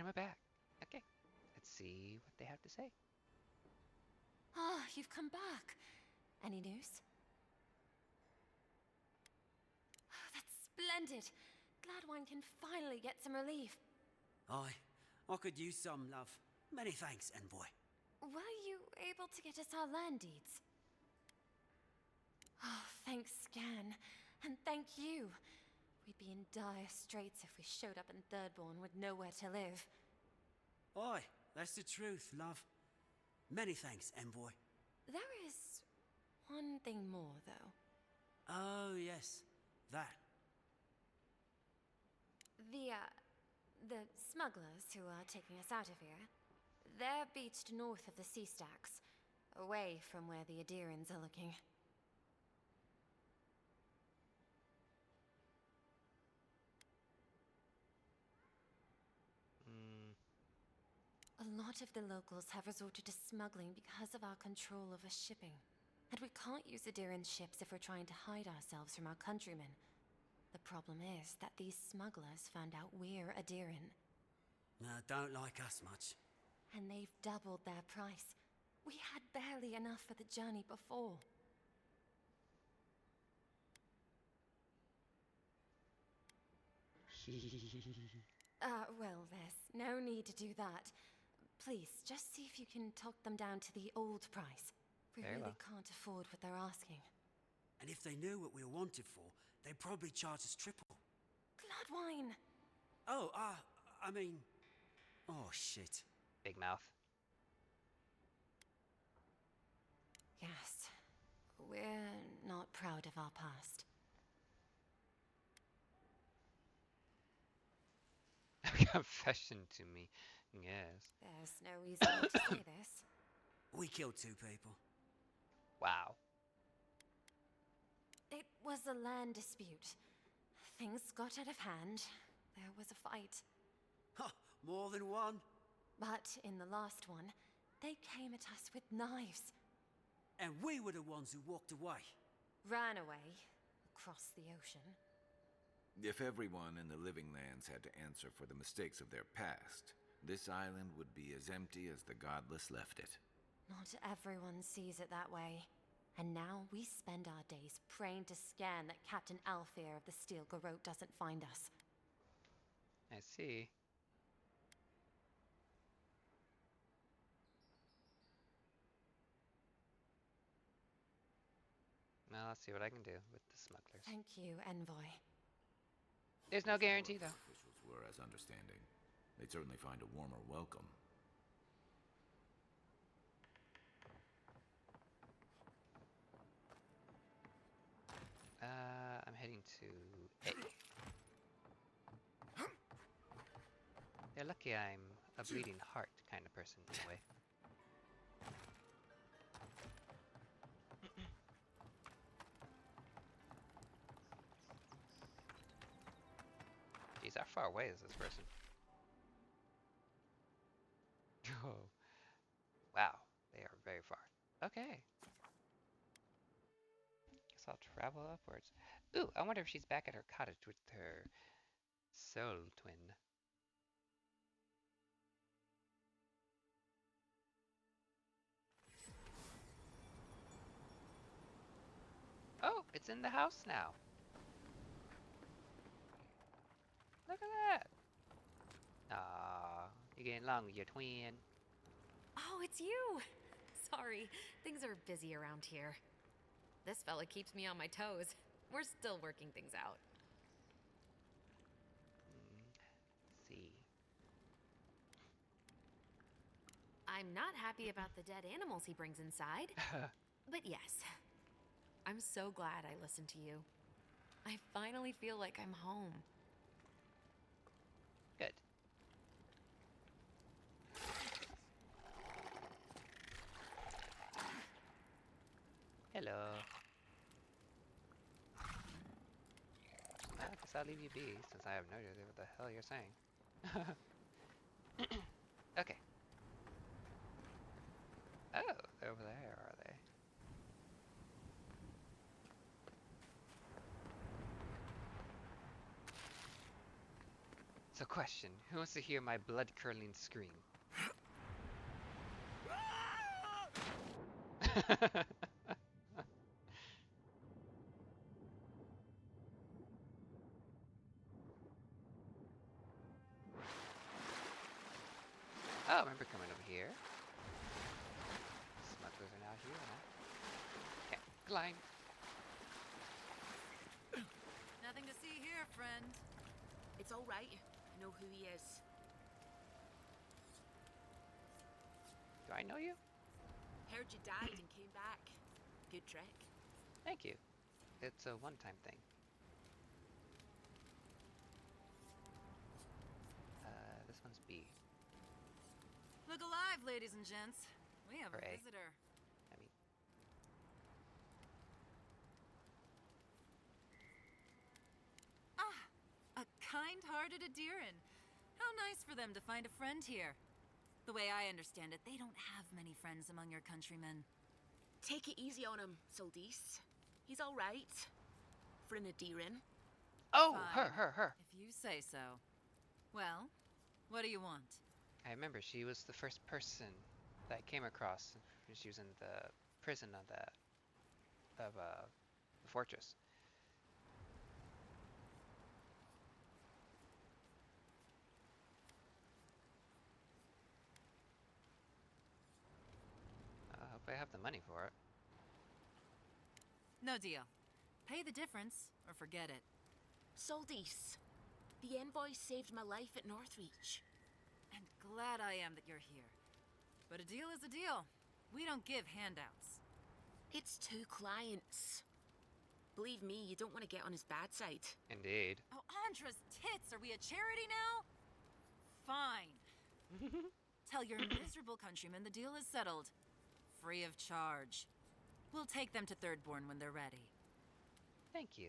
we're back. Okay, let's see what they have to say. Ah, you've come back. Any news? Oh, that's splendid. Glad one can finally get some relief. Aye, I could use some, love. Many thanks, envoy. Were you able to get us our land deeds? Oh, thanks, Scan. And thank you. We'd be in dire straits if we showed up in Thirdborn with nowhere to live. Aye, that's the truth, love. Many thanks, envoy. There is one thing more, though. Oh, yes. That. The smugglers who are taking us out of here, they're beached north of the sea stacks, away from where the Adirans are looking. A lot of the locals have resorted to smuggling because of our control over shipping. And we can't use Adiran ships if we're trying to hide ourselves from our countrymen. The problem is that these smugglers found out we're Adiran. Don't like us much. And they've doubled their price. We had barely enough for the journey before. Well, there's no need to do that. Please, just see if you can talk them down to the old price. We Very really well. can't afford what they're asking. And if they knew what we were wanted for, they'd probably charge us triple. Bloodwine! Oh, I mean... Oh, shit. Big mouth. Yes. We're not proud of our past. Confession to me. Yes. There's no easy way to say this. We killed 2 people. Wow. It was a land dispute. Things got out of hand. There was a fight. Ha! More than one. But in the last one, they came at us with knives. And we were the ones who walked away. Ran away. Across the ocean. If everyone in the Living Lands had to answer for the mistakes of their past, this island would be as empty as the Godless left it. Not everyone sees it that way. And now we spend our days praying to Scan that Captain Alfear of the Steel Garrote doesn't find us. I see. Well, let's see what I can do with the smugglers. Thank you, Envoy. There's no guarantee, though. Officials were as understanding. They'd certainly find a warmer welcome. I'm heading to A. They're lucky I'm a bleeding heart kind of person, anyway. Jeez, how far away is this person? Oh. Wow, they are very far. Okay. Guess I'll travel upwards. Ooh, I wonder if she's back at her cottage with her soul twin. Oh, it's in the house now. Look at that. Aw, you're getting along with your twin. Oh, it's you! Sorry, things are busy around here. This fella keeps me on my toes. We're still working things out. Let's see. I'm not happy about the dead animals he brings inside. But yes, I'm so glad I listened to you. I finally feel like I'm home. Good. Hello. Well, I guess I'll leave you be, since I have no idea what the hell you're saying. Okay. Oh, they're over there, are they? So question, who wants to hear my blood-curdling scream? Oh, remember coming over here. Smugglers are now here, huh? Okay, climb. Nothing to see here, friend. It's all right. I know who he is. Do I know you? Heard you died and came back. Good trick. Thank you. It's a one-time thing. This one's B. Look alive, ladies and gents. We have Or a A. visitor. I mean, Ah, a kind-hearted Adiran. How nice for them to find a friend here. The way I understand it, they don't have many friends among your countrymen. Take it easy on him, Soldice. He's all right. For an Adiran. oh, Fine. her. If you say so. Well, what do you want? I remember she was the first person that I came across when she was in the prison of the fortress. I hope I have the money for it. No deal. Pay the difference, or forget it. Soldice. The envoy saved my life at Northreach. And glad I am that you're here. But a deal is a deal. We don't give handouts. It's 2 clients. Believe me, you don't want to get on his bad side. Indeed. Oh, Andra's tits! Are we a charity now? Fine. Tell your miserable countrymen the deal is settled. Free of charge. We'll take them to Thirdborn when they're ready. Thank you.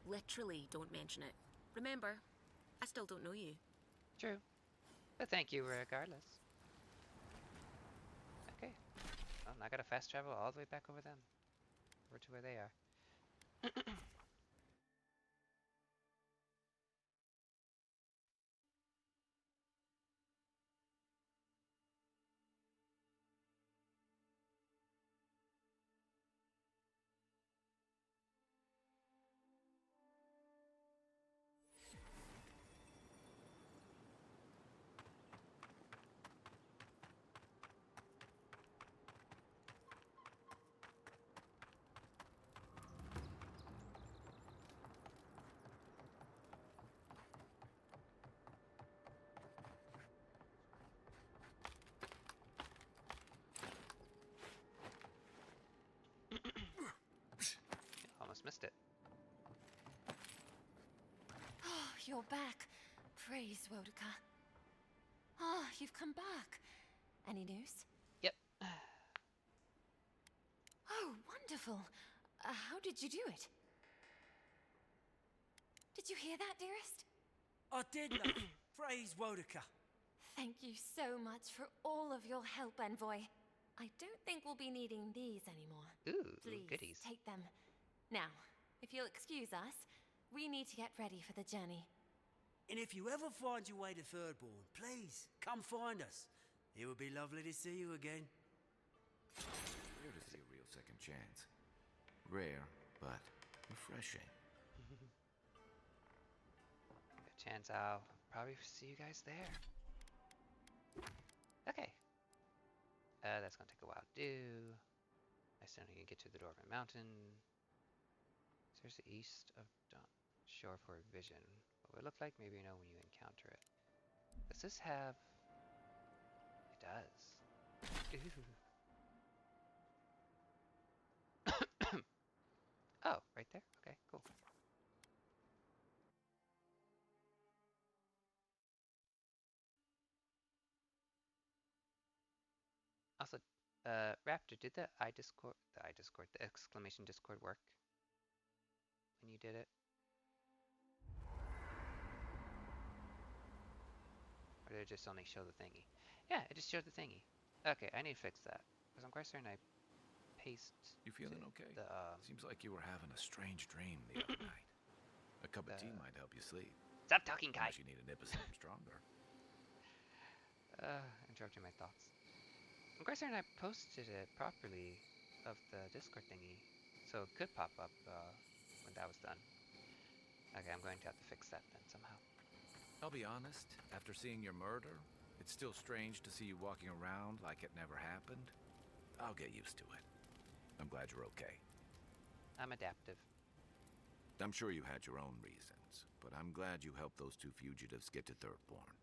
Literally, don't mention it. Remember, I still don't know you. True. But thank you regardless. Okay. Well, I gotta fast travel all the way back over them. Over to where they are. Almost missed it. Oh, you're back. Praise Wodika. Ah, you've come back. Any news? Yep. Oh, wonderful. How did you do it? Did you hear that, dearest? I did, love. Praise Wodika. Thank you so much for all of your help, Envoy. I don't think we'll be needing these anymore. Ooh, Please, goodies. take them. Now, if you'll excuse us, we need to get ready for the journey. And if you ever find your way to Thirdborn, please come find us. It would be lovely to see you again. Rare to see a real second chance. Rare, but refreshing. Good chance I'll probably see you guys there. Okay. That's gonna take a while to do. I still need to get to the Dwarven Mountain. There's the east of Dawn Shore for vision. What would it look like? Maybe you know when you encounter it. Does this have... It does. Ooh. Oh, right there? Okay, cool. Also, Raptor, did the exclamation Discord work when you did it? Or did it just only show the thingy? Yeah, it just showed the thingy. Okay, I need to fix that. Because I'm quite certain I paste. You feeling to okay? The Seems like you were having a strange dream the other night. A cup of tea might help you sleep. Stop talking, Kai. Unless you need a nip of something stronger. Interrupting my thoughts. I'm quite certain I posted it properly of the Discord thingy, so it could pop up when that was done. Okay, I'm going to have to fix that then somehow. I'll be honest, after seeing your murder, it's still strange to see you walking around like it never happened. I'll get used to it. I'm glad you're okay. I'm adaptive. I'm sure you had your own reasons, but I'm glad you helped those two fugitives get to Thirdborn.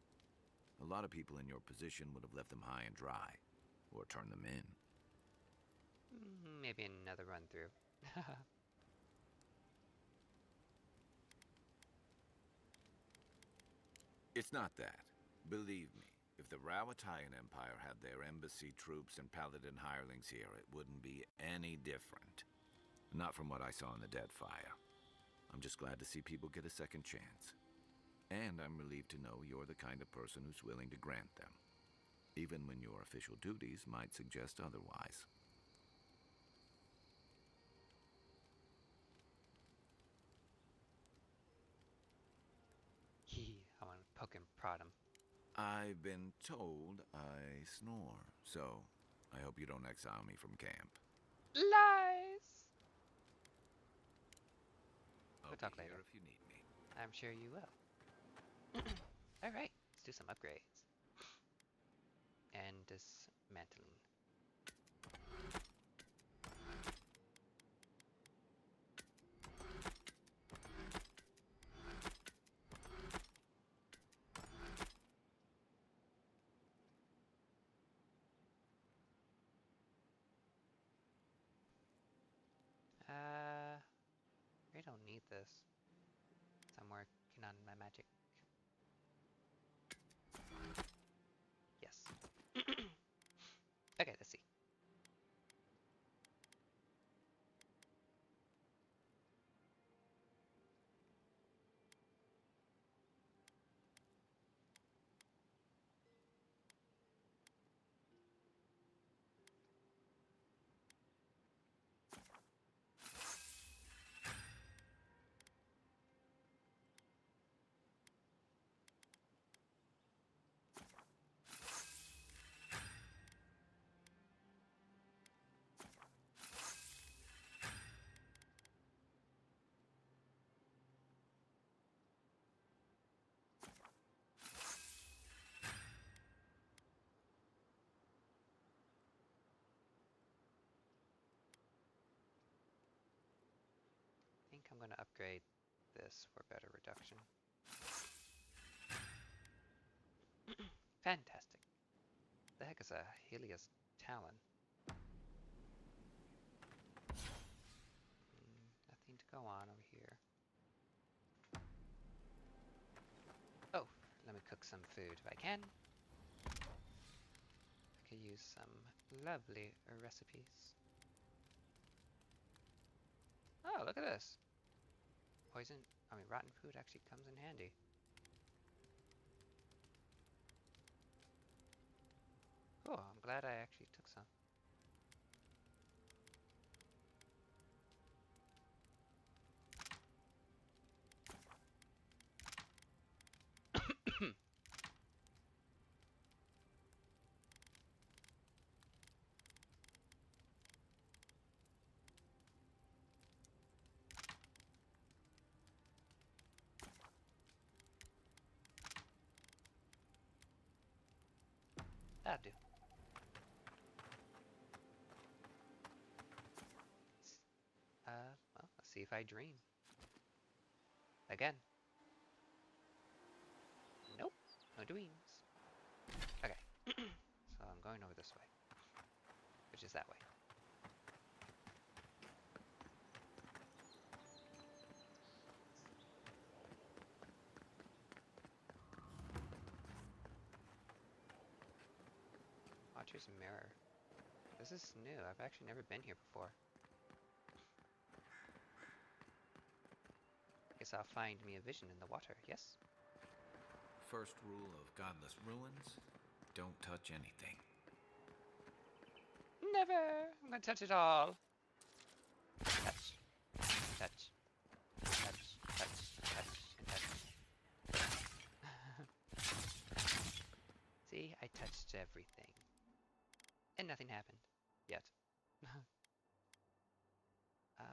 A lot of people in your position would have left them high and dry, or turned them in. Maybe another run through. It's not that. Believe me, if the Rawatayan Empire had their embassy troops and paladin hirelings here, it wouldn't be any different. Not from what I saw in the Deadfire. I'm just glad to see people get a second chance. And I'm relieved to know you're the kind of person who's willing to grant them, even when your official duties might suggest otherwise. I want to poke and prod him. I've been told I snore, so I hope you don't exile me from camp. Lies! I'll We'll talk be later. here if you need me. I'm sure you will. Alright, let's do some upgrades. And dismantling. We don't need this. So I'm working on my magic. Yes. Okay, let's see. I think I'm going to upgrade this for better reduction. Fantastic. The heck is a Helios Talon? Nothing to go on over here. Oh, let me cook some food if I can. I could use some lovely recipes. Oh, look at this. Rotten food actually comes in handy. Cool, I'm glad I actually took some. That'll do. Well, let's see if I dream. Again. Nope, no dreams. Okay, so I'm going over this way, which is that way. Watcher's Mirror. This is new. I've actually never been here before. Guess I'll find me a vision in the water, yes? First rule of Godless Ruins, don't touch anything. Never! I'm gonna touch it all. Touch. Touch. Touch. Touch. Touch. And touch. See? I touched everything. And nothing happened. Yet. um...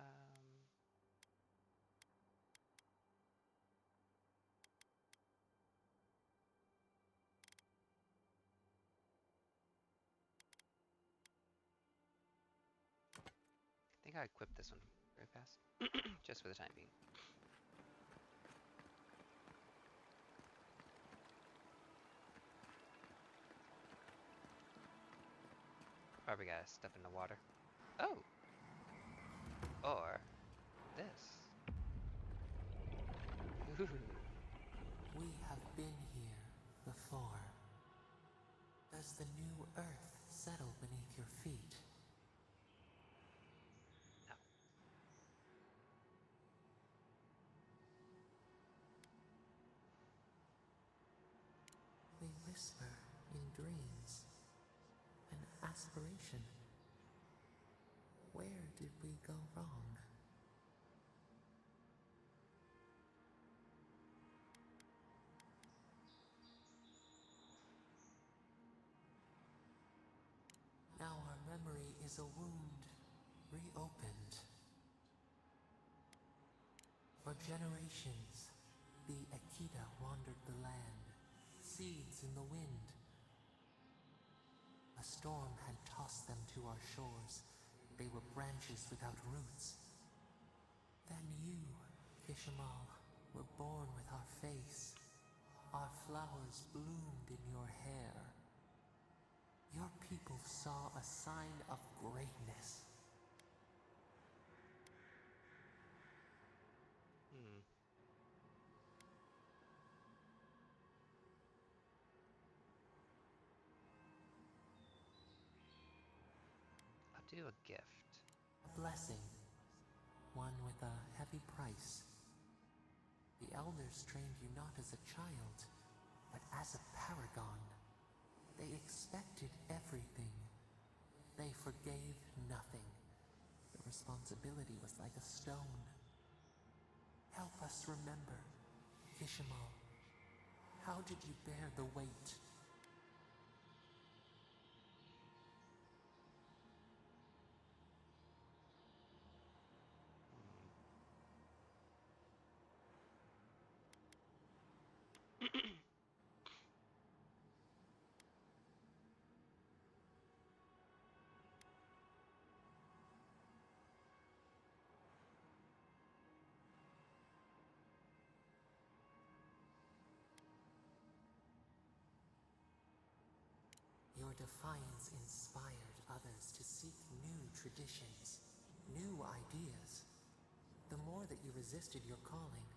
I think I equipped this one very fast. Just for the time being. Probably gotta step in the water. Oh! Or this. Ooh. We have been here before. Does the new earth settle beneath your feet? No. They whisper in dreams. An aspiration. Where did we go wrong? Now our memory is a wound, reopened. For generations, the Akita wandered the land, seeds in the wind. A storm had tossed them to our shores. They were branches without roots. Then you, Kishimal, were born with our face. Our flowers bloomed in your hair. Your people saw a sign of greatness. I'll do a gift. A blessing, one with a heavy price. The elders trained you not as a child, but as a paragon. They expected everything. They forgave nothing. The responsibility was like a stone. Help us remember, Kishimal. How did you bear the weight? Your defiance inspired others to seek new traditions, new ideas. The more that you resisted your calling,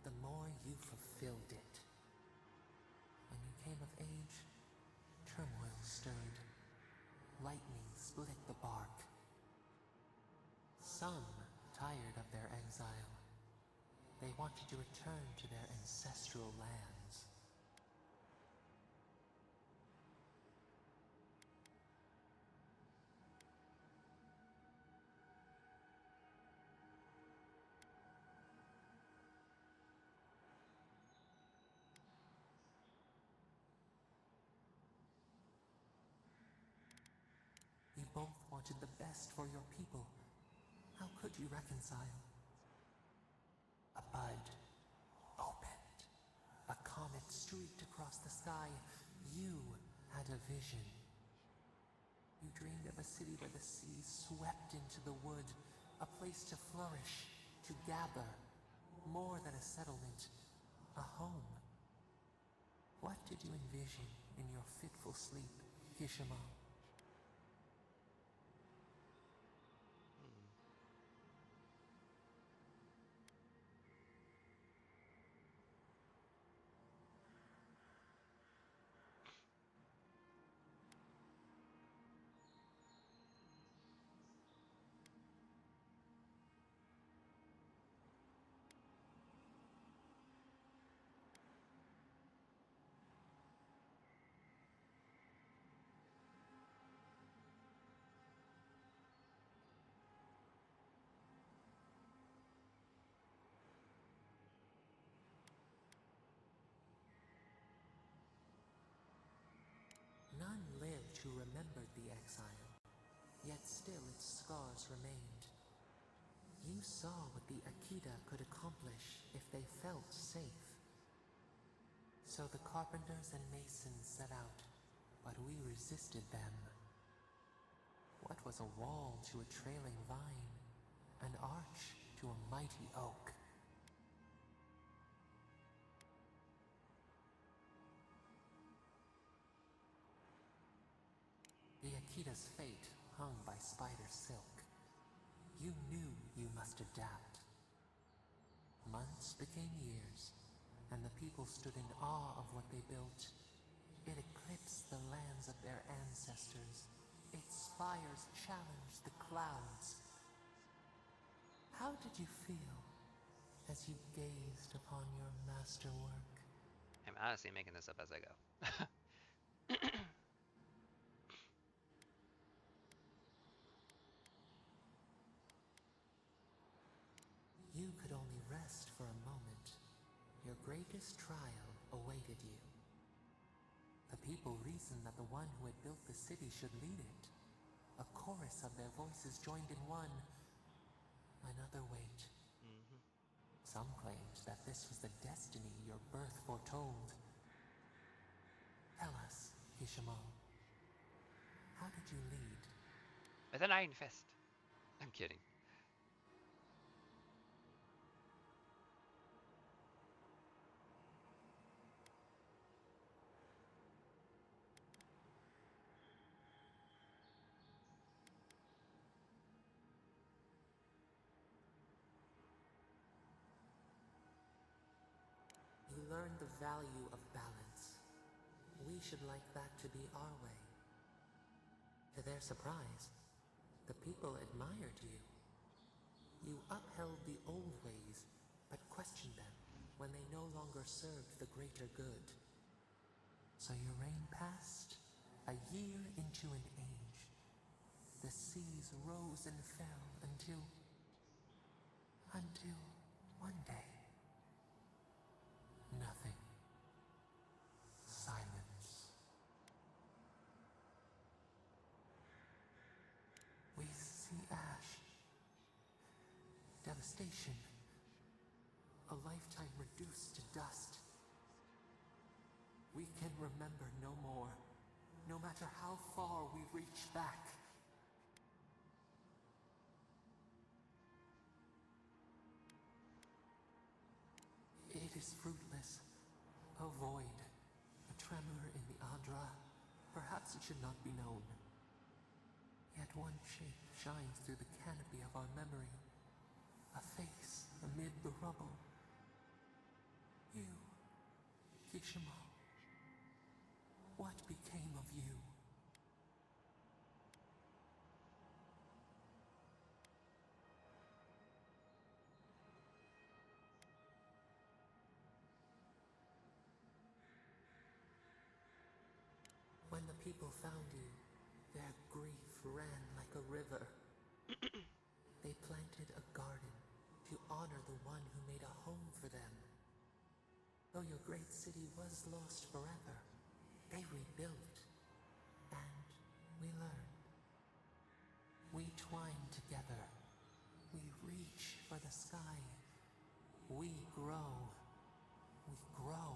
the more you fulfilled it. When you came of age, turmoil stirred. Lightning split the bark. Some tired of their exile. They wanted to return to their ancestral lands. You both wanted the best for your people. How could you reconcile? A bud opened. A comet streaked across the sky. You had a vision. You dreamed of a city where the sea swept into the wood, a place to flourish, to gather, more than a settlement, a home. What did you envision in your fitful sleep, Kishimal? who remembered the exile, yet still its scars remained. You saw what the Akita could accomplish if they felt safe. So the carpenters and masons set out, but we resisted them. What was a wall to a trailing vine, an arch to a mighty oak? The Akita's fate hung by spider silk. You knew you must adapt. Months became years, and the people stood in awe of what they built. It eclipsed the lands of their ancestors. Its spires challenged the clouds. How did you feel as you gazed upon your masterwork? I'm honestly making this up as I go. You could only rest for a moment. Your greatest trial awaited you. The people reasoned that the one who had built the city should lead it. A chorus of their voices joined in one. Another wait. Mm-hmm. Some claimed that this was the destiny your birth foretold. Tell us, Kishimo, how did you lead? With an iron fist. I'm kidding. You learned the value of balance. We should like that to be our way. To their surprise, the people admired you. You upheld the old ways, but questioned them when they no longer served the greater good. So your reign passed, a year into an age. The seas rose and fell until one day, nothing. Silence. We see ash. Devastation. A lifetime reduced to dust. We can remember no more, no matter how far we reach back. It is fruitless. A void. A tremor in the Adra. Perhaps it should not be known. Yet one shape shines through the canopy of our memory. A face amid the rubble. You, Kishimo. What became of you? When the people found you, their grief ran like a river. They planted a garden to honor the one who made a home for them. Though your great city was lost forever, they rebuilt. And we learned. We twine together. We reach for the sky. We grow. We grow.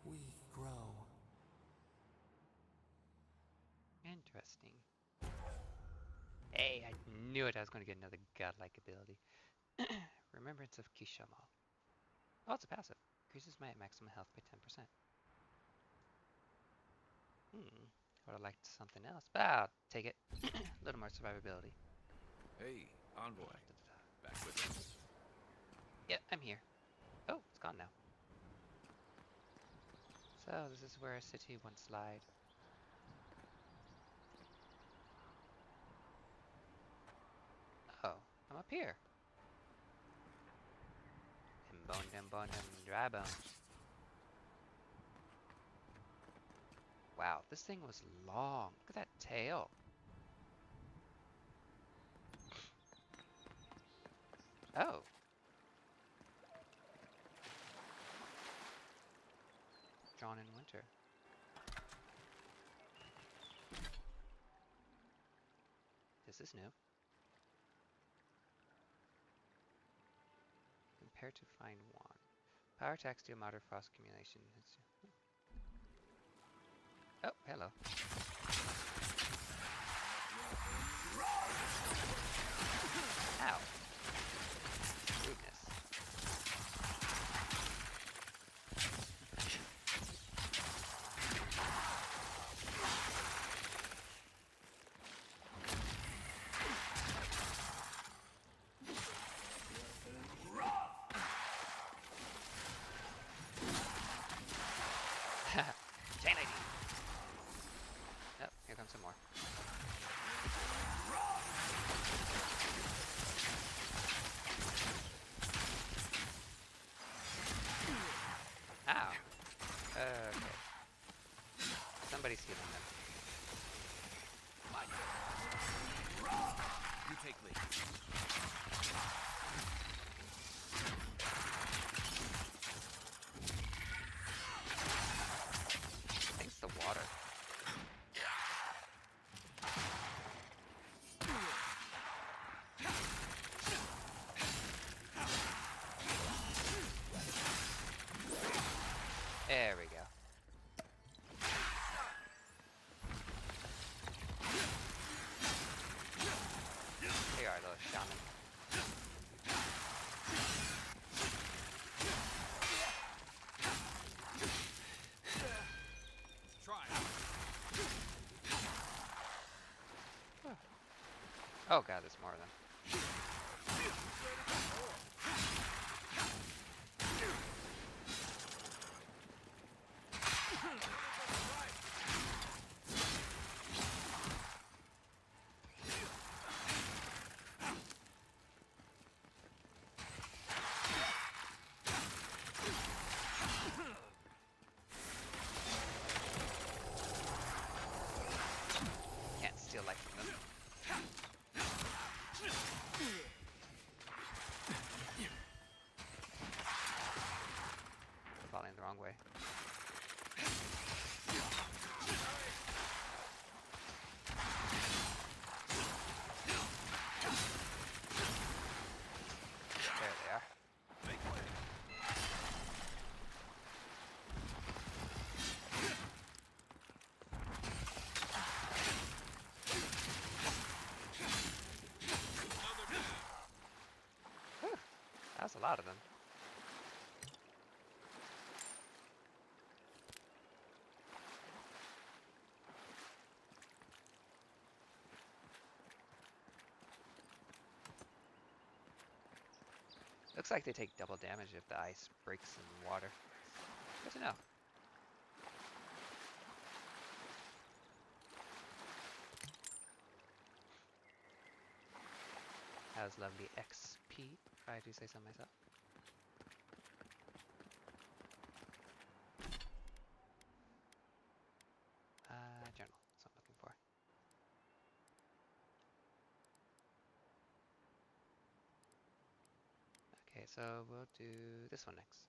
We grow. Interesting. Hey, I knew it. I was going to get another godlike ability. Remembrance of Kishamo. Oh, it's a passive. Increases my maximum health by 10%. Would have liked something else, but I'll take it. A little more survivability. Hey, envoy. Da-da-da. Back with us? Yep, I'm here. Oh, it's gone now. So, this is where a city once lied. Oh, I'm up here. Them bone, dry bones. Wow, this thing was long. Look at that tail. Oh. Drawn in winter. This is new. Compare to find one. Power tax deal moderate frost accumulation. Oh, hello. Ow. Rudeness. Chain lady. Oh, here comes some more. Ow. Okay. Somebody's healing them. You take lead. I think it's the water. There we go. Here you are, little shaman. Try. Oh god, there's more of them. Can't steal life from them. Falling the wrong way. There they are. Whew, that was a lot of them. Looks like they take double damage if the ice breaks in the water. Good to know. How's lovely XP, if I do say so myself. Journal, that's what I'm looking for. Okay, so we'll do this one next.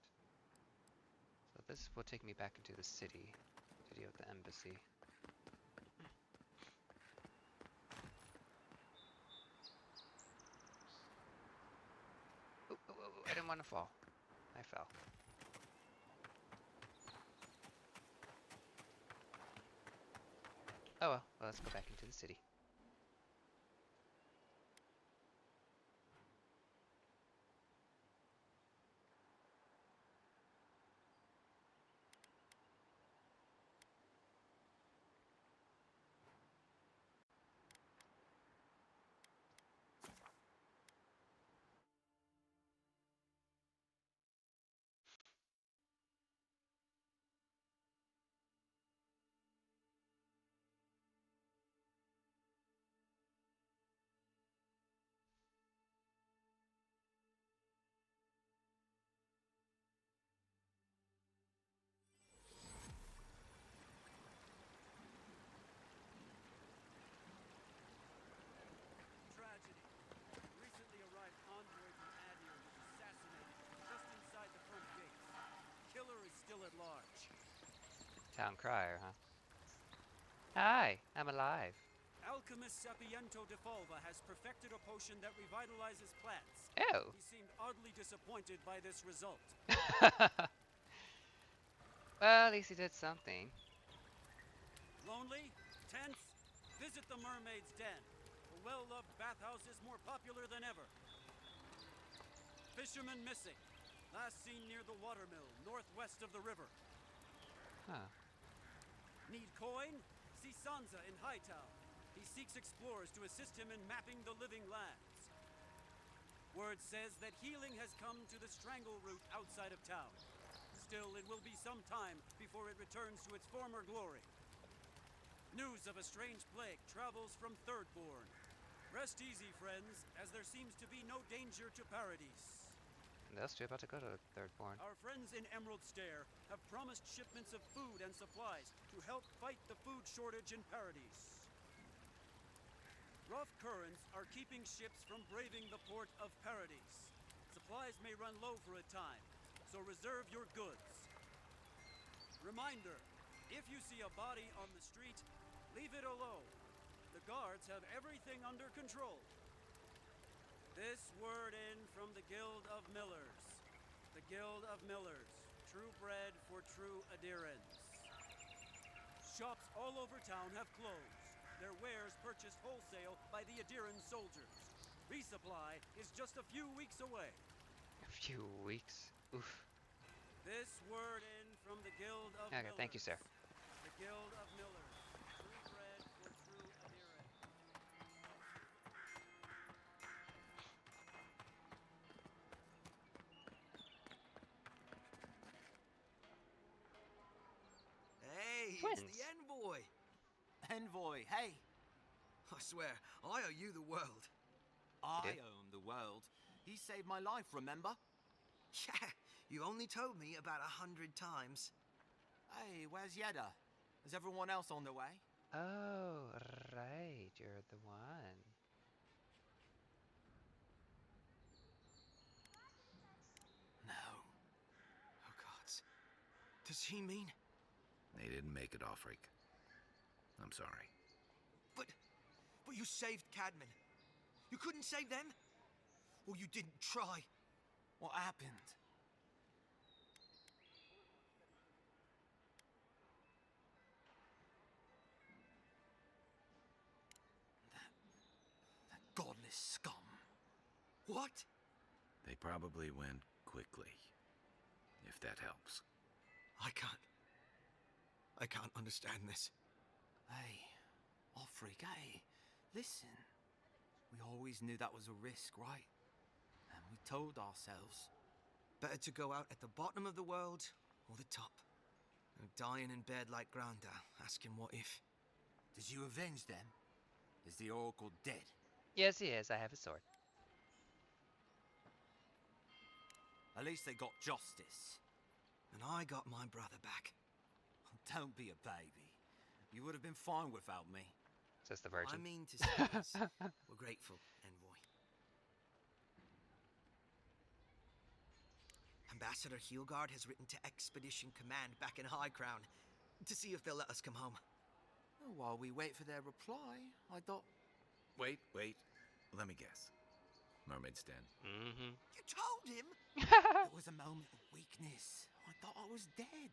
So this will take me back into the city to deal with the embassy. Ooh, ooh, ooh, I didn't want to fall. I fell. Oh well, let's go back into the city. Tragedy. Recently arrived envoy from Adir was assassinated just inside the front gate. Killer is still at large. Town crier, huh? Hi, I'm alive. Alchemist Sapiento de Falva has perfected a potion that revitalizes plants. Oh. He seemed oddly disappointed by this result. Well, at least he did something. Lonely? Tense? Visit the Mermaid's Den. The well-loved bathhouse is more popular than ever. Fisherman missing. Last seen near the watermill, northwest of the river. Huh. Need coin? See Sansa in Hightown. He seeks explorers to assist him in mapping the living lands. Word says that healing has come to the Strangle Root outside of town. Still, it will be some time before it returns to its former glory. News of a strange plague travels from Thirdborn. Rest easy, friends, as there seems to be no danger to Paradise. Those two about to go to Thirdborn. Our friends in Emerald Stair have promised shipments of food and supplies to help fight the food shortage in Paradise. Rough currents are keeping ships from braving the port of Paradise. Supplies may run low for a time, so reserve your goods. Reminder, if you see a body on the street, leave it alone. The guards have everything under control. This word in from the Guild of Millers. The Guild of Millers, true bread for true adherents. Shops all over town have closed. Their wares purchased wholesale by the Adiran soldiers. Resupply is just a few weeks away. A few weeks. Oof. This word in from the Guild of Okay, Millers. thank you, sir. The Guild of Millers. True bread for true adherents. Hey, Twins. it's the envoy. Envoy, hey! I swear, I owe you the world. I did? own the world. He saved my life, remember? Yeah, you only told me about 100 times. Hey, where's Yeda? Is everyone else on their way? Oh, right. You're the one. No. Oh, gods. Does he mean... They didn't make it, Offric. I'm sorry. But you saved Cadman. You couldn't save them? Or you didn't try? What happened? That godless scum. What? They probably went quickly, if that helps. I can't understand this. Hey, Offric, hey, listen. We always knew that was a risk, right? And we told ourselves. Better to go out at the bottom of the world or the top. And dying in bed like Granda, asking what if. Did you avenge them? Is the Oracle dead? Yes, he is. I have a sword. At least they got justice. And I got my brother back. Don't be a baby. You would have been fine without me. Says the Virgin. I mean to say is, we're grateful, envoy. Ambassador Heelgard has written to Expedition Command back in High Crown to see if they'll let us come home. Well, while we wait for their reply, I thought... Wait. Let me guess. Mermaid's Den. Mm-hmm. You told him? It was a moment of weakness. I thought I was dead.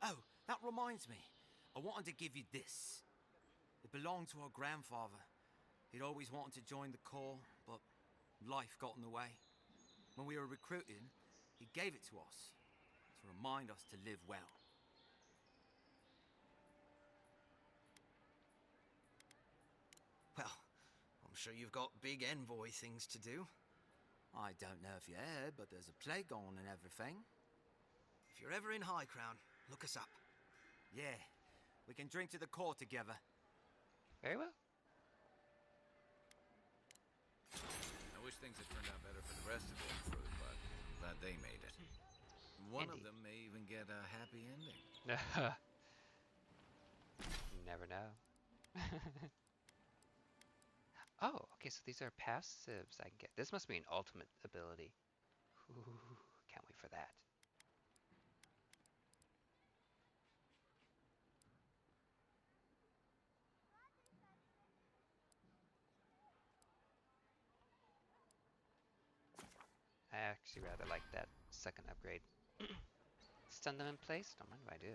Oh, that reminds me. I wanted to give you this. It belonged to our grandfather. He'd always wanted to join the Corps, but life got in the way. When we were recruiting, he gave it to us to remind us to live well. Well, I'm sure you've got big envoy things to do. I don't know if you heard, but there's a plague on and everything. If you're ever in High Crown, look us up. Yeah, we can drink to the Corps together. Very well. I wish things had turned out better for the rest of the crew, but I'm glad they made it. One of Indeed. them may even get a happy ending. Never know. Oh, okay, so these are passives I can get. This must be an ultimate ability. Ooh, can't wait for that. actually rather like that second upgrade. Stun them in place? Don't mind if I do.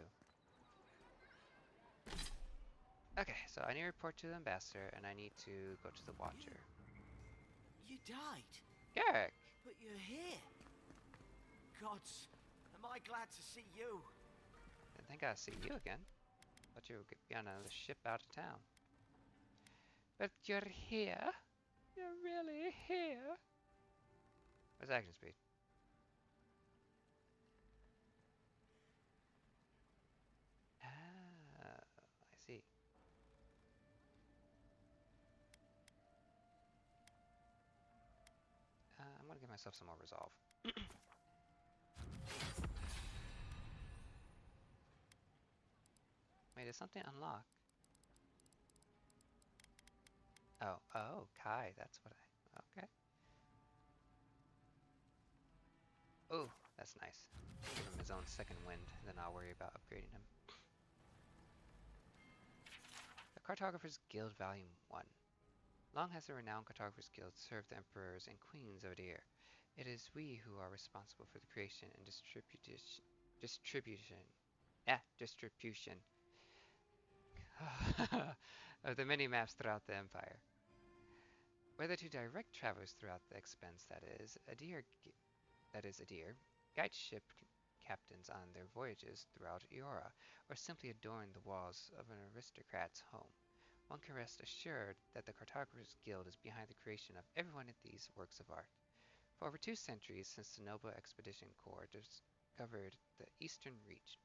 Okay, so I need to report to the ambassador, and I need to go to the Watcher. You died, Garrick! but you're here. Gods, am I glad to see you. Didn't think I'd see you again. Thought you would be on another ship out of town. But you're here? You're really here? Where's action speed? Ah, I see. I'm gonna give myself some more resolve. Wait, did something unlock? Oh, Kai, that's what I... Okay. Oh, that's nice. Give him his own second wind, and then I'll worry about upgrading him. The Cartographer's Guild Volume 1. Long has the renowned Cartographer's Guild served the emperors and queens of Adir. It is we who are responsible for the creation and distribution of the many maps throughout the empire. Whether to direct travelers throughout the expanse, that is Adir, guide ship captains on their voyages throughout Eora, or simply adorn the walls of an aristocrat's home, one can rest assured that the Cartographer's Guild is behind the creation of every one of these works of art. For over 2 centuries since the Nova Expedition Corps discovered the Eastern Reach,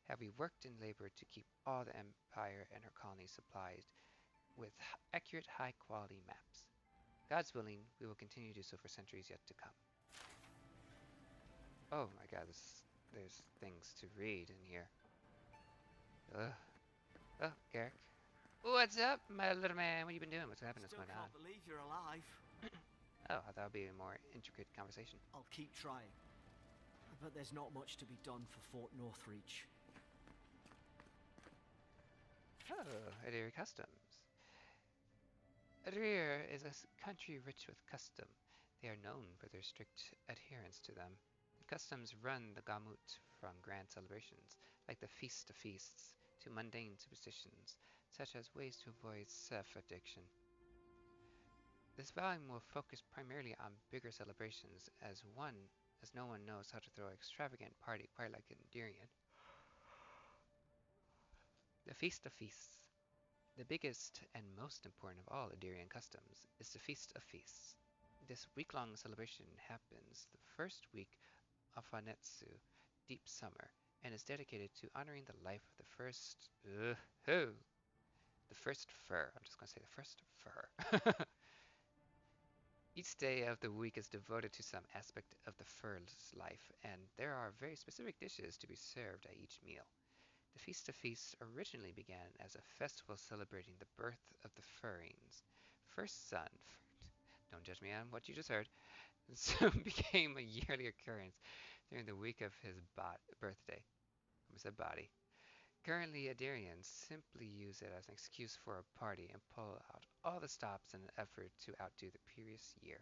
have we worked and labored to keep all the Empire and her colonies supplied with accurate, high-quality maps. God's willing, we will continue to do so for centuries yet to come. Oh my god, there's things to read in here. Ugh. Oh, Garrick. What's up, my little man? What you been doing? What's happening? What's Still going on? can't believe you're alive. Oh, I thought it would be a more intricate conversation. I'll keep trying. But there's not much to be done for Fort Northreach. Oh, Adir Customs. Adir is a country rich with custom. They are known for their strict adherence to them. The customs run the gamut from grand celebrations, like the Feast of Feasts, to mundane superstitions, such as ways to avoid self-addiction. This volume will focus primarily on bigger celebrations, as no one knows how to throw an extravagant party quite like an Endirian. The Feast of Feasts. The biggest and most important of all Endirian customs is the Feast of Feasts. This week-long celebration happens the first week of Hanetsu, deep summer, and is dedicated to honoring the life of the first fur. I'm just going to say the first fur. Each day of the week is devoted to some aspect of the fur's life, and there are very specific dishes to be served at each meal. The Feast of Feasts originally began as a festival celebrating the birth of the Furrings' first son. Don't judge me on what you just heard. Soon became a yearly occurrence during the week of his birthday. I almost said body. Currently, Adirians simply use it as an excuse for a party and pull out all the stops in an effort to outdo the previous year.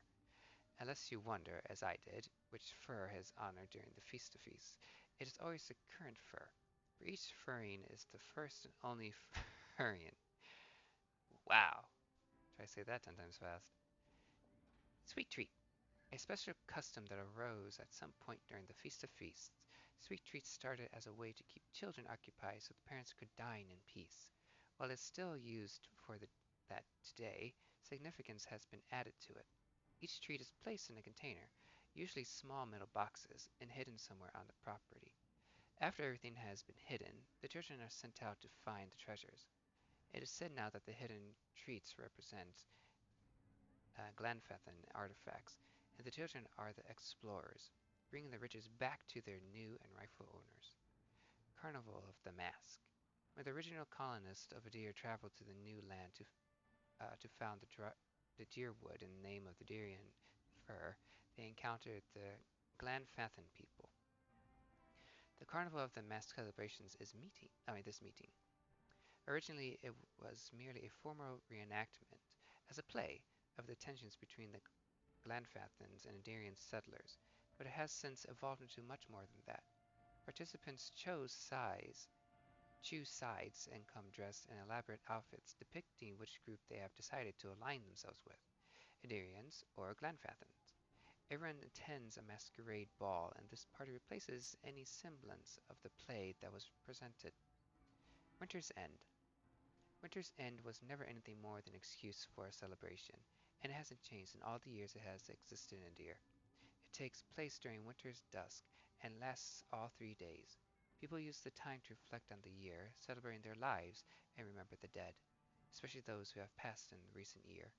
Unless you wonder, as I did, which fur has honored during the Feast of Feasts, it is always the current fur, for each furring is the first and only furrian. Wow! Try to say that 10 times fast. Sweet Treat. A special custom that arose at some point during the Feast of Feasts. Sweet treats started as a way to keep children occupied so the parents could dine in peace. While it's still used for that today, significance has been added to it. Each treat is placed in a container, usually small metal boxes, and hidden somewhere on the property. After everything has been hidden, the children are sent out to find the treasures. It is said now that the hidden treats represent Glanfathan artifacts, and the children are the explorers, bringing the riches back to their new and rightful owners. Carnival of the Mask. When the original colonists of Adir traveled to the new land to found the Deerwood in the name of the Dirian fur, they encountered the Glanfathan people. The Carnival of the Mask celebrations this meeting. Originally, it was merely a formal reenactment, as a play, of the tensions between the Glanfathans and Adirian settlers. but it has since evolved into much more than that. Participants choose sides and come dressed in elaborate outfits depicting which group they have decided to align themselves with, Idarians or Glenfathans. Everyone attends a masquerade ball, and this party replaces any semblance of the play that was presented. Winter's End. Winter's End was never anything more than an excuse for a celebration, and it hasn't changed in all the years it has existed in Deer. It takes place during winter's dusk and lasts all 3 days. People use the time to reflect on the year, celebrating their lives, and remember the dead, especially those who have passed in the recent year.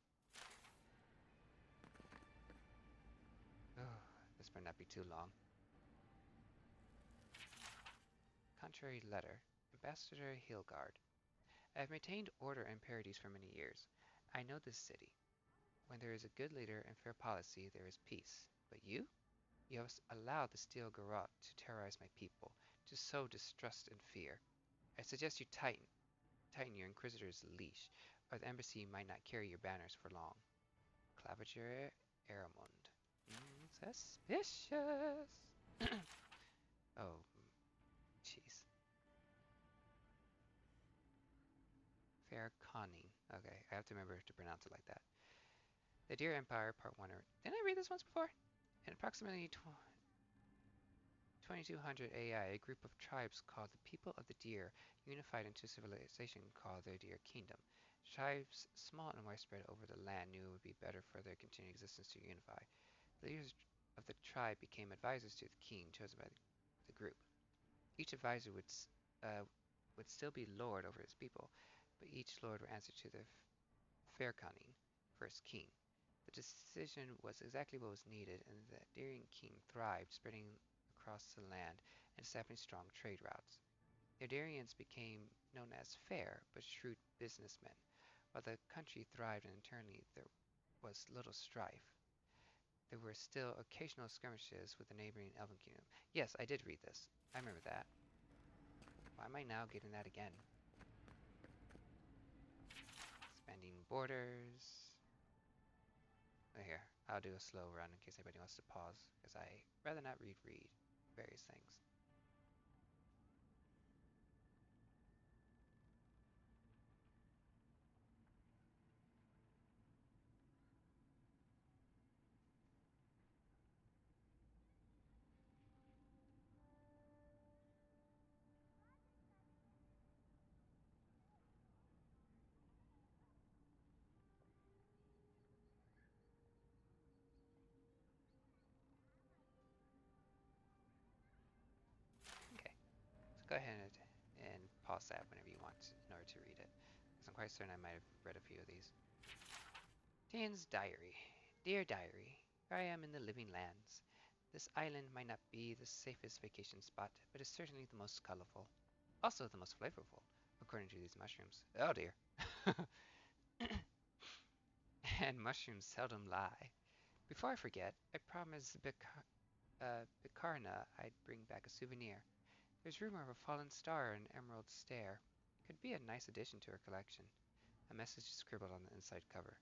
Oh, this better not be too long. Contrary letter. Ambassador Hilgard. I have maintained order and parities for many years. I know this city. When there is a good leader and fair policy, there is peace. But you? You have allowed the Steel Garrote to terrorize my people, to sow distrust and fear. I suggest you tighten your Inquisitor's leash, or the embassy might not carry your banners for long. Claviger Aramund. Suspicious. Oh, jeez. Fair conning. Okay, I have to remember to pronounce it like that. The Deer Empire, Part 1. Didn't I read this once before? In approximately 2200 AI, a group of tribes called the People of the Deer unified into a civilization called the Deer Kingdom. Tribes, small and widespread over the land, knew it would be better for their continued existence to unify. The leaders of the tribe became advisors to the king, chosen by the group. Each advisor would still be lord over his people, but each lord would answer to the Fairconning, first king. The decision was exactly what was needed, and the Darien king thrived, spreading across the land and establishing strong trade routes. The Ardarians became known as fair but shrewd businessmen. While the country thrived and internally there was little strife, there were still occasional skirmishes with the neighboring Elven Kingdom. Yes, I did read this. I remember that. Why am I now getting that again? Expanding borders. Oh, here, I'll do a slow run in case anybody wants to pause, because I rather not read various things. Okay, so go ahead and pause that whenever you want in order to read it, because I'm quite certain I might have read a few of these. Dan's Diary. Dear Diary, here I am in the living lands. This island might not be the safest vacation spot, but is certainly the most colorful. Also the most flavorful, according to these mushrooms. Oh dear. And mushrooms seldom lie. Before I forget, I promised Bikarna I'd bring back a souvenir. There's rumor of a fallen star and emerald stare. Could be a nice addition to her collection. A message is scribbled on the inside cover.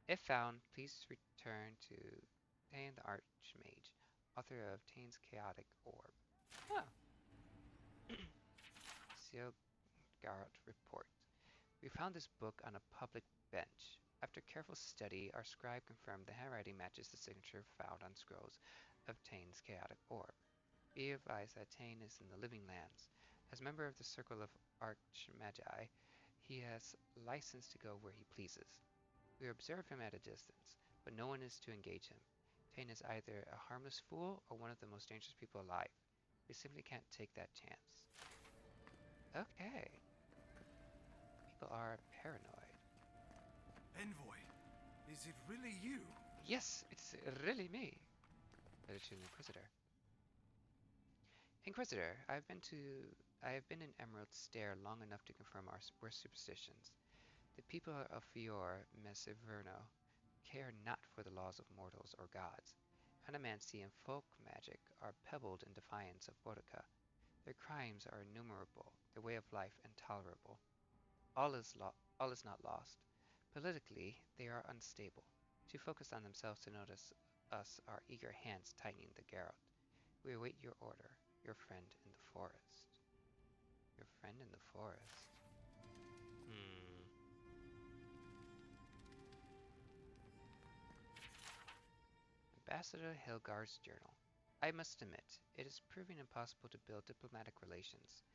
If found, please return to Tane the Archmage, author of Tane's Chaotic Orb. Oh. Seal Garrett Report. We found this book on a public bench. After careful study, our scribe confirmed the handwriting matches the signature found on scrolls of Tane's Chaotic Orb. Be advised that Tane is in the living lands. As member of the Circle of Archmagi, he has license to go where he pleases. We observe him at a distance, but no one is to engage him. Tane is either a harmless fool or one of the most dangerous people alive. We simply can't take that chance. Okay. People are paranoid. Envoy, is it really you? Yes, it's really me. Letter to the Inquisitor. Inquisitor, I have been in Emerald Stair long enough to confirm our worst superstitions. The people of Fior Mesiverno care not for the laws of mortals or gods. Animancy and folk magic are pebbled in defiance of Boudica. Their crimes are innumerable, their way of life intolerable. All is not lost. Politically, they are unstable, too focused on themselves to notice us our eager hands tightening the garrote. We await your order, your friend in the forest. Your friend in the forest? Ambassador Hilgard's journal. I must admit, it is proving impossible to build diplomatic relations.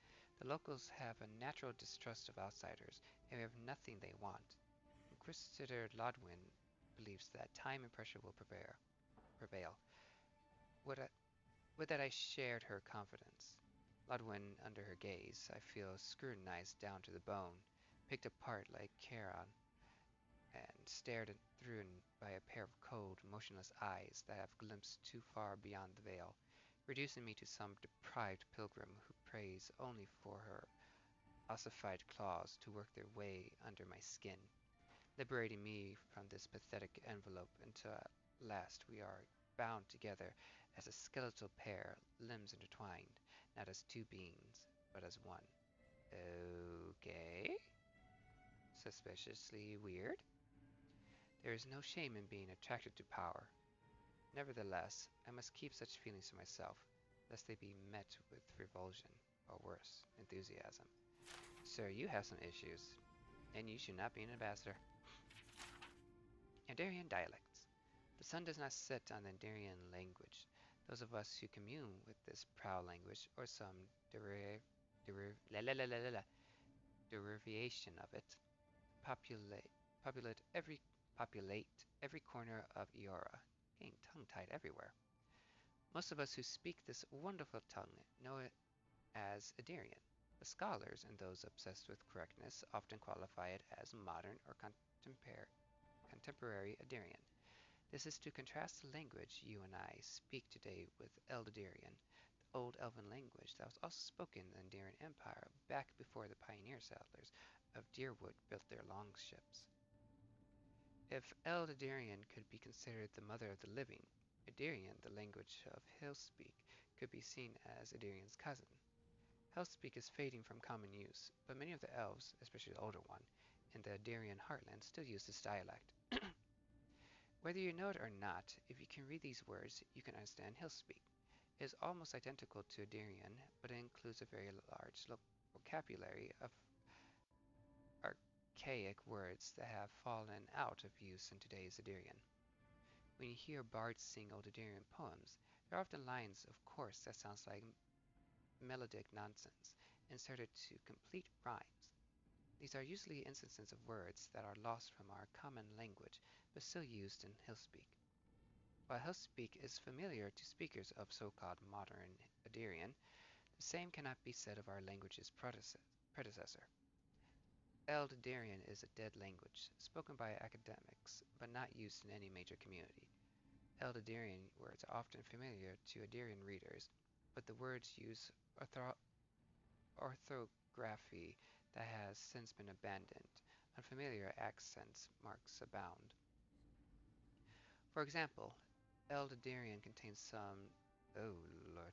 The locals have a natural distrust of outsiders, and we have nothing they want. Inquisitor Lodwin believes that time and pressure will prevail. Would, I, would that I shared her confidence. Lodwin, under her gaze, I feel scrutinized down to the bone, picked apart like Charon, and stared through by a pair of cold, motionless eyes that have glimpsed too far beyond the veil, reducing me to some deprived pilgrim who prays only for her ossified claws to work their way under my skin, liberating me from this pathetic envelope until at last we are bound together as a skeletal pair, limbs intertwined, not as two beings, but as one. Okay. Suspiciously weird. There is no shame in being attracted to power. Nevertheless, I must keep such feelings to myself, lest they be met with revulsion, or worse, enthusiasm. Sir, you have some issues, and you should not be an ambassador. Andarian dialects. The sun does not set on the Andarian language. Those of us who commune with this proud language, or some derivation of it, populate populate every corner of Eora, getting tongue-tied everywhere. Most of us who speak this wonderful tongue know it as Adarian. The scholars and those obsessed with correctness often qualify it as modern or contemporary Adarian. This is to contrast the language you and I speak today with Eldadarian, the old elven language that was also spoken in the Andarian Empire back before the pioneer settlers of Deerwood built their longships. If Eldadarian could be considered the mother of the living, Adarian, the language of Hillspeak, could be seen as Adarian's cousin. Hillspeak is fading from common use, but many of the elves, especially the older one, in the Adarian heartland still use this dialect. Whether you know it or not, if you can read these words, you can understand Hillspeak. It is almost identical to Adarian, but it includes a very large vocabulary of archaic words that have fallen out of use in today's Adarian. When you hear bards sing old Adarian poems, there are often lines, of course, that sounds like melodic nonsense, inserted to complete rhymes. These are usually instances of words that are lost from our common language, but still used in Hillspeak. While Hillspeak is familiar to speakers of so-called modern Adarian, the same cannot be said of our language's predecessor. Eldadarian is a dead language, spoken by academics, but not used in any major community. Eldadarian words are often familiar to Adarian readers, but the words use orthography that has since been abandoned. Unfamiliar accent marks abound. For example, Eldadarian contains some, oh lord,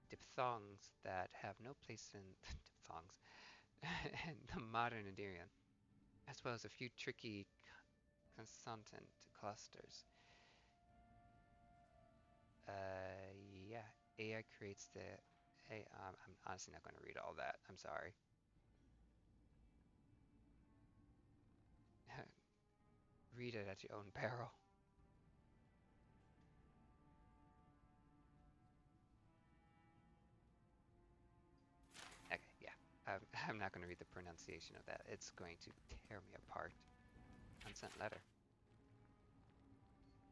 diphthongs that have no place in diphthongs and the modern Adarian, as well as a few tricky consonant clusters. Yeah, AI creates the. Hey, I'm honestly not going to read all that. I'm sorry. Read it at your own peril. Okay, yeah. I'm not going to read the pronunciation of that. It's going to tear me apart. Unsent letter.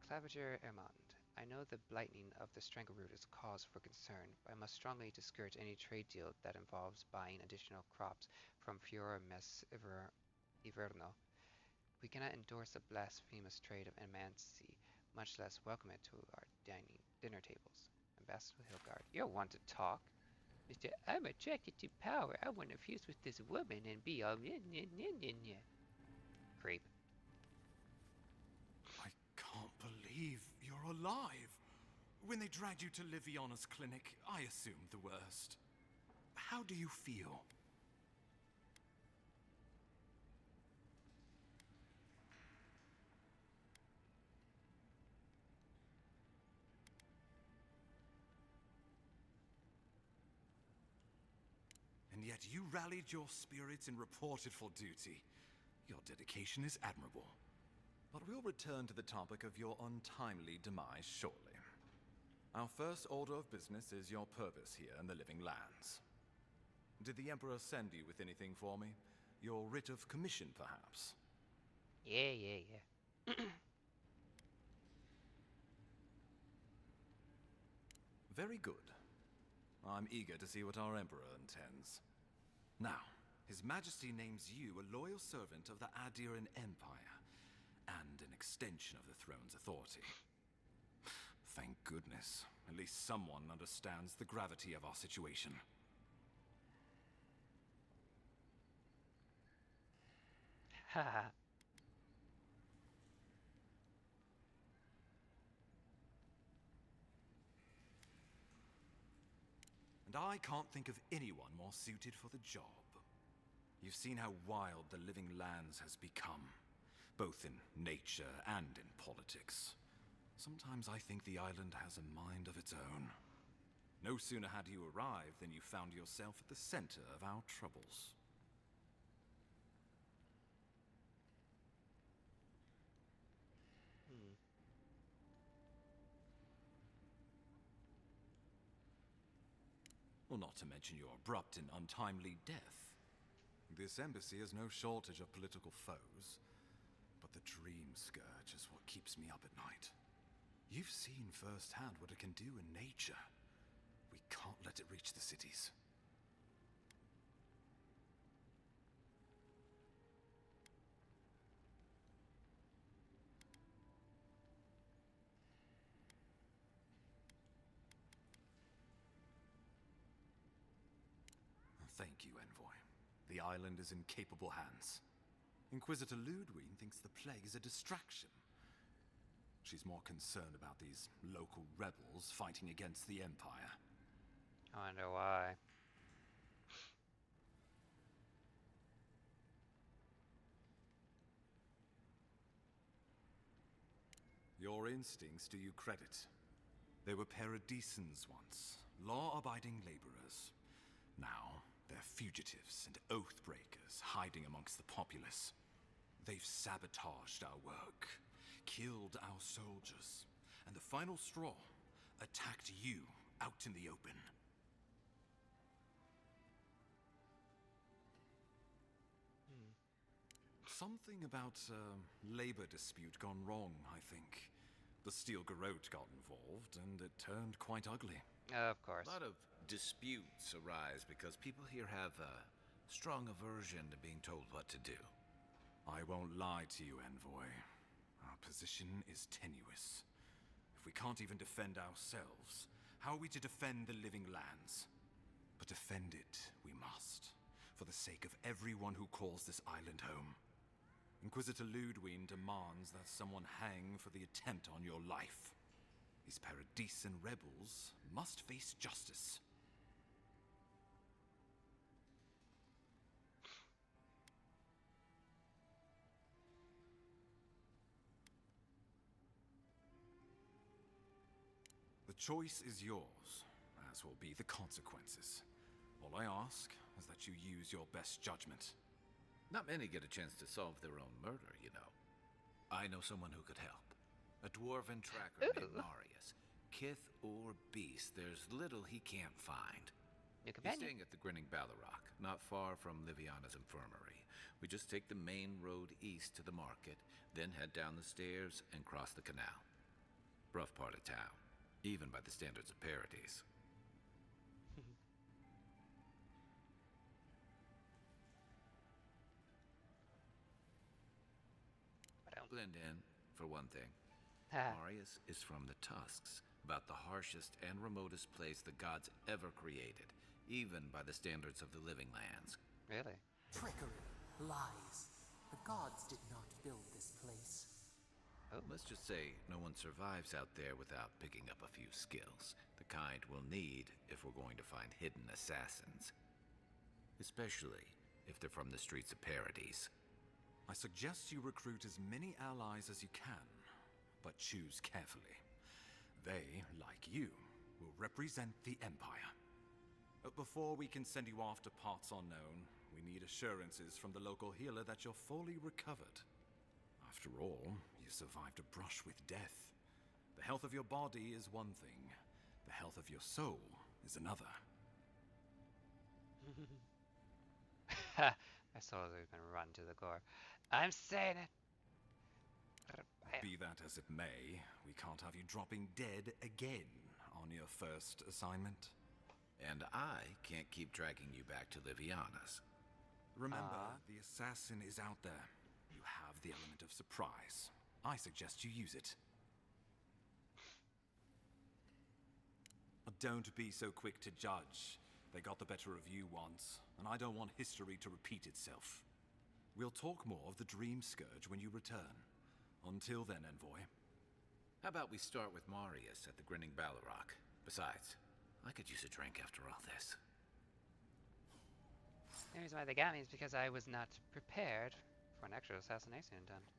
Claviger Ermond. I know the blighting of the strangleroot is cause for concern, but I must strongly discourage any trade deal that involves buying additional crops from Fiora Mes Iverno. We cannot endorse the blasphemous trade of Emancy, much less welcome it to our dinner tables. Ambassador Hilgard. You're one to talk. Mister, I'm attracted to power. I want to fuse with this woman and be all creep. I can't believe you're alive. When they dragged you to Liviana's clinic, I assumed the worst. How do you feel? yet you rallied your spirits and reported for duty. Your dedication is admirable. But we'll return to the topic of your untimely demise shortly. Our first order of business is your purpose here in the Living Lands. Did the Emperor send you with anything for me? Your writ of commission, perhaps? Yeah. Very good. I'm eager to see what our Emperor intends. Now, His Majesty names you a loyal servant of the Adiran Empire, and an extension of the throne's authority. Thank goodness. At least someone understands the gravity of our situation. Haha. And I can't think of anyone more suited for the job. You've seen how wild the Living Lands has become, both in nature and in politics. Sometimes I think the island has a mind of its own. No sooner had you arrived than you found yourself at the center of our troubles. Well, not to mention your abrupt and untimely death. This embassy has no shortage of political foes, but the dream scourge is what keeps me up at night. You've seen firsthand what it can do in nature. We can't let it reach the cities. Thank you, Envoy. The island is in capable hands. Inquisitor Ludwig thinks the plague is a distraction. She's more concerned about these local rebels fighting against the Empire. I wonder why. Your instincts do you credit. They were paradisans once, law-abiding laborers. Now, they're fugitives and oath-breakers hiding amongst the populace. They've sabotaged our work, killed our soldiers, and the final straw, attacked you out in the open. Something about a labor dispute gone wrong, I think. The Steel Garrote got involved, and it turned quite ugly. Of course. A lot of disputes arise because people here have a strong aversion to being told what to do. I won't lie to you, Envoy. Our position is tenuous. If we can't even defend ourselves, how are we to defend the Living Lands? But defend it we must, for the sake of everyone who calls this island home. Inquisitor Ludwig demands that someone hang for the attempt on your life. These Paradisan rebels must face justice. The choice is yours, as will be the consequences. All I ask is that you use your best judgment. Not many get a chance to solve their own murder, you know. I know someone who could help. A dwarven tracker named Marius. Kith or beast, there's little he can't find. New He's companion. staying at the Grinning Ballarrock, not far from Liviana's infirmary. We just take the main road east to the market, then head down the stairs and cross the canal. Rough part of town, even by the standards of Paradise. Blend in, for one thing. Marius is from the Tusks, about the harshest and remotest place the gods ever created, even by the standards of the Living Lands. Really? Trickery, lies. The gods did not build this place. Oh. Let's just say no one survives out there without picking up a few skills, the kind we'll need if we're going to find hidden assassins. Especially if they're from the streets of Paradise. I suggest you recruit as many allies as you can, but choose carefully. They, like you, will represent the Empire. Before we can send you off to parts unknown, we need assurances from the local healer that you're fully recovered. After all, you survived a brush with death. The health of your body is one thing. The health of your soul is another. My soul is gonna run to the core. I'm saying it. Be that as it may, we can't have you dropping dead again on your first assignment. And I can't keep dragging you back to Liviana's. Remember, the assassin is out there. You have the element of surprise. I suggest you use it. Don't be so quick to judge. They got the better of you once, and I don't want history to repeat itself. We'll talk more of the Dream Scourge when you return. Until then, Envoy. How about we start with Marius at the Grinning Balrog? Besides, I could use a drink after all this. The reason why they got me is because I was not prepared for an actual assassination attempt.